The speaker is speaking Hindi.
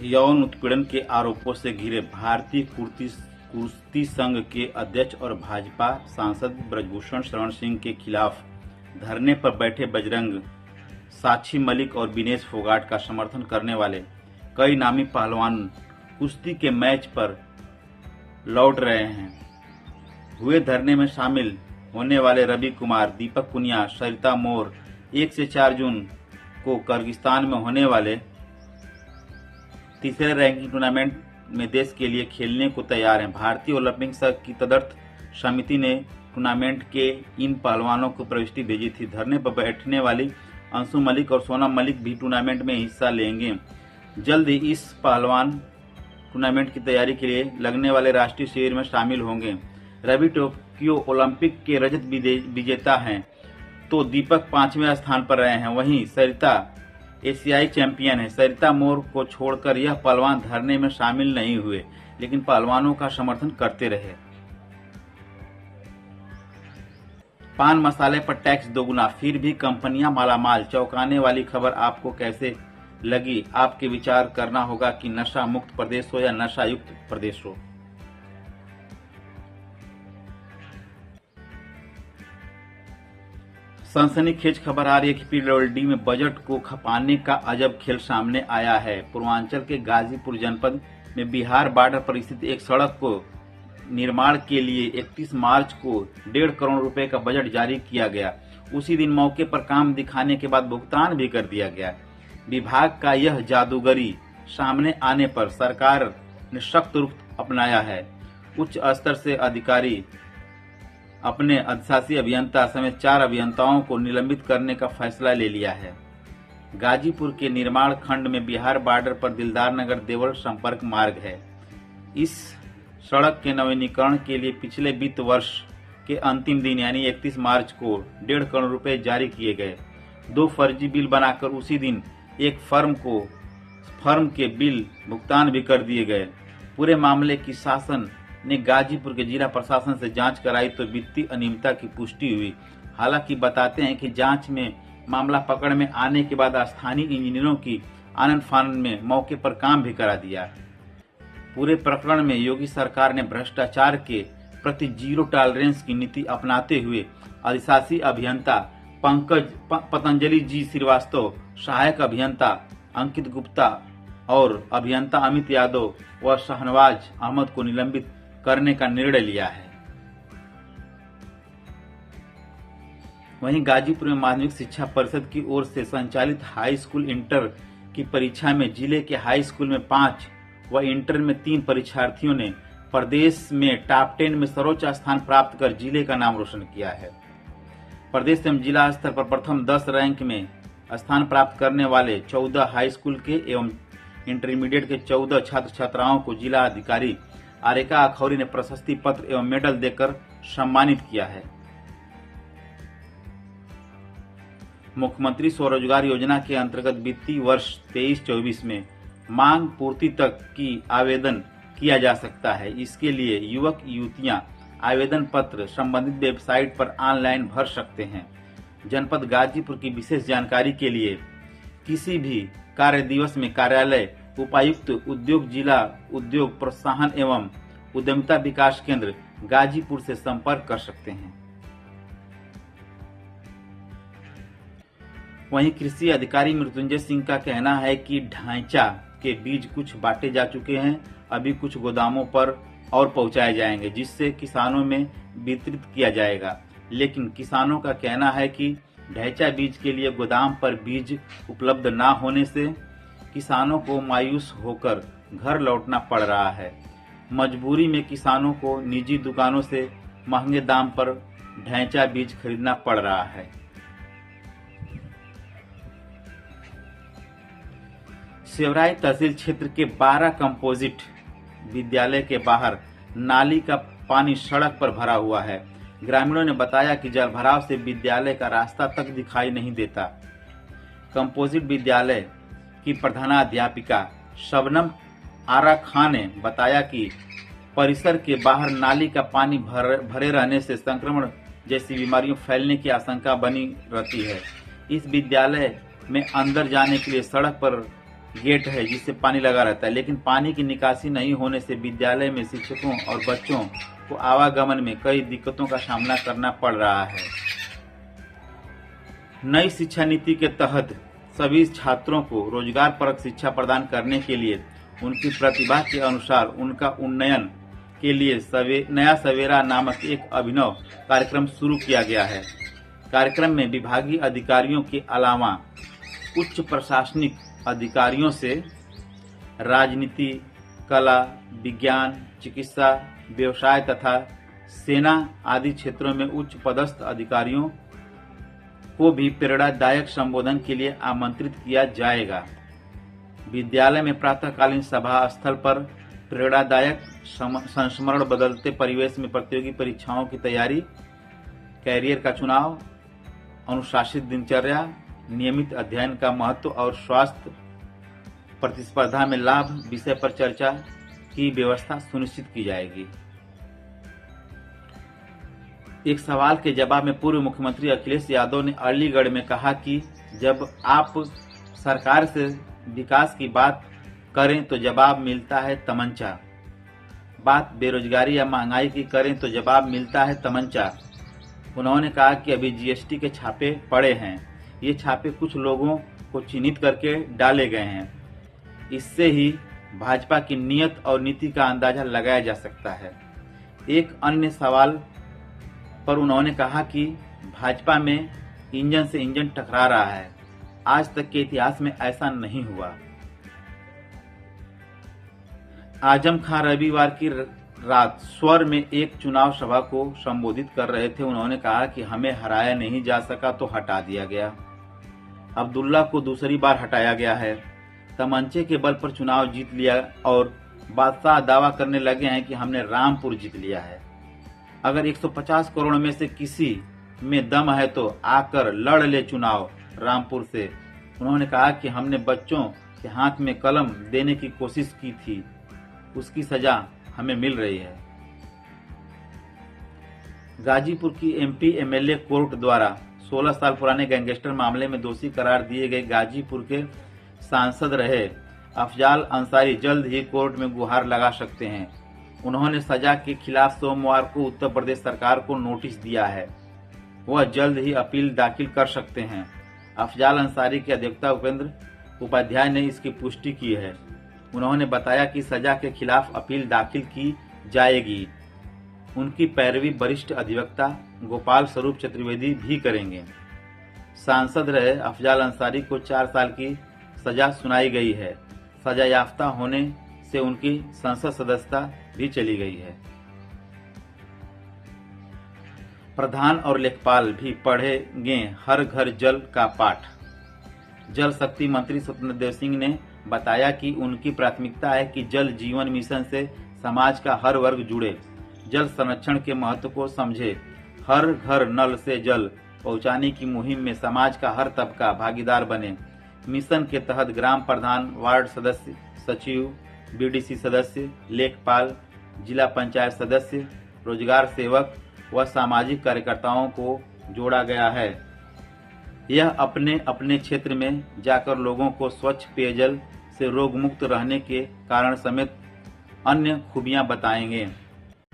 यौन उत्पीड़न के आरोपों से घिरे भारतीय कुश्ती संघ के अध्यक्ष और भाजपा सांसद ब्रजभूषण शरण सिंह के खिलाफ धरने पर बैठे बजरंग, साक्षी मलिक और विनेश फोगाट का समर्थन करने वाले कई नामी पहलवान कुश्ती के मैच पर लौट रहे हैं। हुए धरने में शामिल होने वाले रवि कुमार, दीपक पुनिया, सरिता मोर 1 से 4 जून को किर्गिस्तान में होने वाले तीसरे रैंकिंग टूर्नामेंट में देश के लिए खेलने को तैयार हैं। भारतीय ओलंपिक संघ की तदर्थ समिति ने टूर्नामेंट के इन पहलवानों को प्रविष्टि भेजी थी। धरने पर बैठने वाली अंशु मलिक और सोनम मलिक भी टूर्नामेंट में हिस्सा लेंगे। जल्द ही इस पहलवान टूर्नामेंट की तैयारी के लिए लगने वाले राष्ट्रीय शिविर में शामिल होंगे। रवि टोक्यो ओलंपिक के रजत विजेता हैं तो दीपक 5वें स्थान पर रहे हैं। वहीं सरिता एशियाई चैंपियन है। सरिता मोर को छोड़कर यह पहलवान धरने में शामिल नहीं हुए, लेकिन पहलवानों का समर्थन करते रहे। पान मसाले पर टैक्स दोगुना, फिर भी कंपनियां मालामाल। चौंकाने वाली खबर आपको कैसे लगी? आपके विचार करना होगा कि नशा मुक्त प्रदेश हो या नशा युक्त प्रदेश हो। सनसनीखेज खबर आ रही है कि पीडब्ल्यूडी में बजट को खपाने का अजब खेल सामने आया है। पूर्वांचल के गाजीपुर जनपद में बिहार बॉर्डर पर स्थित एक सड़क को निर्माण के लिए 31 मार्च को 1.5 करोड़ रुपए का बजट जारी किया गया। उसी दिन मौके पर काम दिखाने के बाद भुगतान भी कर दिया गया। विभाग का यह जादूगरी सामने आने पर सरकार ने सख्त रुख अपनाया है। उच्च स्तर से अधिकारी अपने अधिशासी अभियंता समेत 4 अभियंताओं को निलंबित करने का फैसला ले लिया है। गाजीपुर के निर्माण खंड में बिहार बॉर्डर पर दिलदार नगर देवल संपर्क मार्ग है। इस सड़क के नवीनीकरण के लिए पिछले वित्त वर्ष के अंतिम दिन यानी 31 मार्च को 1.5 करोड़ रुपए जारी किए गए। 2 फर्जी बिल बनाकर उसी दिन एक फर्म के बिल भुगतान भी कर दिए गए। पूरे मामले की शासन ने गाजीपुर के जिला प्रशासन से जांच कराई तो वित्तीय अनियमितता की पुष्टि हुई। हालांकि बताते हैं कि जांच में मामला पकड़ में आने के बाद स्थानीय इंजीनियरों की आनन फानन में मौके पर काम भी करा दिया। पूरे प्रकरण में योगी सरकार ने भ्रष्टाचार के प्रति जीरो टॉलरेंस की नीति अपनाते हुए अधिशासी अभियंता पतंजलि जी श्रीवास्तव, सहायक अभियंता अंकित गुप्ता और अभियंता अमित यादव व शहनवाज अहमद को निलंबित करने का निर्णय लिया है। वहीं गाजीपुर में माध्यमिक शिक्षा परिषद की ओर से संचालित हाई स्कूल इंटर की परीक्षा में जिले के हाई स्कूल में 5 व इंटर में 3 परीक्षार्थियों ने प्रदेश में टॉप 10 में सर्वोच्च स्थान प्राप्त कर जिले का नाम रोशन किया है। प्रदेश एवं जिला स्तर पर प्रथम 10 रैंक में स्थान प्राप्त करने वाले 14 हाई स्कूल के एवं इंटरमीडिएट के 14 छात्र छात्राओं को जिला अधिकारी आरेका अखौरी ने प्रशस्ति पत्र एवं मेडल देकर सम्मानित किया है। मुख्यमंत्री स्वरोजगार योजना के अंतर्गत वित्तीय वर्ष 23-24 में मांग पूर्ति तक की आवेदन किया जा सकता है। इसके लिए युवक युवतियां आवेदन पत्र संबंधित वेबसाइट पर ऑनलाइन भर सकते हैं। जनपद गाजीपुर की विशेष जानकारी के लिए किसी भी कार्य दिवस में कार्यालय, उपायुक्त, उद्योग जिला उद्योग प्रोत्साहन एवं उद्यमिता विकास केंद्र गाजीपुर से संपर्क कर सकते हैं। वहीं कृषि अधिकारी मृत्युंजय सिंह का कहना है कि ढांचा के बीज कुछ बांटे जा चुके हैं, अभी कुछ गोदामों पर और पहुंचाए जाएंगे जिससे किसानों में वितरित किया जाएगा। लेकिन किसानों का कहना है कि ढैंचा बीज के लिए गोदाम पर बीज उपलब्ध न होने से किसानों को मायूस होकर घर लौटना पड़ रहा है। मजबूरी में किसानों को निजी दुकानों से महंगे दाम पर ढैंचा बीज खरीदना पड़ रहा है। सेवराई तहसील क्षेत्र के 12 कंपोजिट विद्यालय के बाहर नाली का पानी सड़क पर भरा हुआ है। ग्रामीणों ने बताया कि जलभराव से विद्यालय का रास्ता तक दिखाई नहीं देता। कंपोजिट विद्यालय की प्रधानाध्यापिका शबनम आरा खान ने बताया कि परिसर के बाहर नाली का पानी भरे रहने से संक्रमण जैसी बीमारियों फैलने की आशंका बनी रहती है। इस विद्यालय में अंदर जाने के लिए सड़क पर गेट है जिससे पानी लगा रहता है, लेकिन पानी की निकासी नहीं होने से विद्यालय में शिक्षकों और बच्चों को आवागमन में कई दिक्कतों का सामना करना पड़ रहा है। नई शिक्षा नीति के तहत सभी छात्रों को रोजगार परक शिक्षा प्रदान करने के लिए उनकी प्रतिभा के अनुसार उनका उन्नयन के लिए नया सवेरा नामक एक अभिनव कार्यक्रम शुरू किया गया है। कार्यक्रम में विभागीय अधिकारियों के अलावा उच्च प्रशासनिक अधिकारियों से राजनीति, कला, विज्ञान, चिकित्सा, व्यवसाय तथा सेना आदि क्षेत्रों में उच्च पदस्थ अधिकारियों को भी प्रेरणादायक संबोधन के लिए आमंत्रित किया जाएगा। विद्यालय में प्रातःकालीन सभा स्थल पर प्रेरणादायक संस्मरण, बदलते परिवेश में प्रतियोगी परीक्षाओं की तैयारी, कैरियर का चुनाव, अनुशासित दिनचर्या, नियमित अध्ययन का महत्व और स्वास्थ्य प्रतिस्पर्धा में लाभ विषय पर चर्चा की व्यवस्था सुनिश्चित की जाएगी। एक सवाल के जवाब में पूर्व मुख्यमंत्री अखिलेश यादव ने अलीगढ़ में कहा कि जब आप सरकार से विकास की बात करें तो जवाब मिलता है तमंचा, बात बेरोजगारी या महंगाई की करें तो जवाब मिलता है तमंचा। उन्होंने कहा कि अभी जीएसटी के छापे पड़े हैं, ये छापे कुछ लोगों को चिन्हित करके डाले गए हैं, इससे ही भाजपा की नीयत और नीति का अंदाजा लगाया जा सकता है। एक अन्य सवाल पर उन्होंने कहा कि भाजपा में इंजन से इंजन टकरा रहा है, आज तक के इतिहास में ऐसा नहीं हुआ। आजम खान रविवार की रात स्वर में एक चुनाव सभा को संबोधित कर रहे थे। उन्होंने कहा कि हमें हराया नहीं जा सका तो हटा दिया गया, अब्दुल्ला को दूसरी बार हटाया गया है, तमंचे के बल पर चुनाव जीत लिया और बादशाह दावा करने लगे हैं कि हमने रामपुर जीत लिया है। अगर 150 करोड़ में से किसी में दम है तो आकर लड़ ले चुनाव रामपुर से। उन्होंने कहा कि हमने बच्चों के हाथ में कलम देने की कोशिश की थी, उसकी सजा हमें मिल रही है। गाजीपुर की एमपी एमएलए कोर्ट द्वारा 16 साल पुराने गैंगस्टर मामले में दोषी करार दिए गए गाजीपुर के सांसद रहे अफजाल अंसारी जल्द ही कोर्ट में गुहार लगा सकते हैं। उन्होंने सजा के खिलाफ सोमवार को उत्तर प्रदेश सरकार को नोटिस दिया है, वह जल्द ही अपील दाखिल कर सकते हैं। अफजाल अंसारी के अध्यक्षता उपेंद्र उपाध्याय ने इसकी पुष्टि की है। उन्होंने बताया कि सजा के खिलाफ अपील दाखिल की जाएगी। उनकी पैरवी वरिष्ठ अधिवक्ता गोपाल स्वरूप चतुर्वेदी भी करेंगे। सांसद रहे अफजाल अंसारी को 4 साल की सजा सुनाई गई है। सजा याफ्ता होने से उनकी संसद सदस्यता भी चली गई है। प्रधान और लेखपाल भी पढ़ेंगे हर घर जल का पाठ। जल शक्ति मंत्री स्वतंत्र देव सिंह ने बताया कि उनकी प्राथमिकता है कि जल जीवन मिशन से समाज का हर वर्ग जुड़े, जल संरक्षण के महत्व को समझे, हर घर नल से जल पहुंचाने की मुहिम में समाज का हर तबका भागीदार बने। मिशन के तहत ग्राम प्रधान, वार्ड सदस्य, सचिव, बीडीसी सदस्य, लेखपाल, जिला पंचायत सदस्य, रोजगार सेवक व सामाजिक कार्यकर्ताओं को जोड़ा गया है। यह अपने अपने क्षेत्र में जाकर लोगों को स्वच्छ पेयजल से रोग मुक्त रहने के कारण समेत अन्य खूबियां बताएंगे।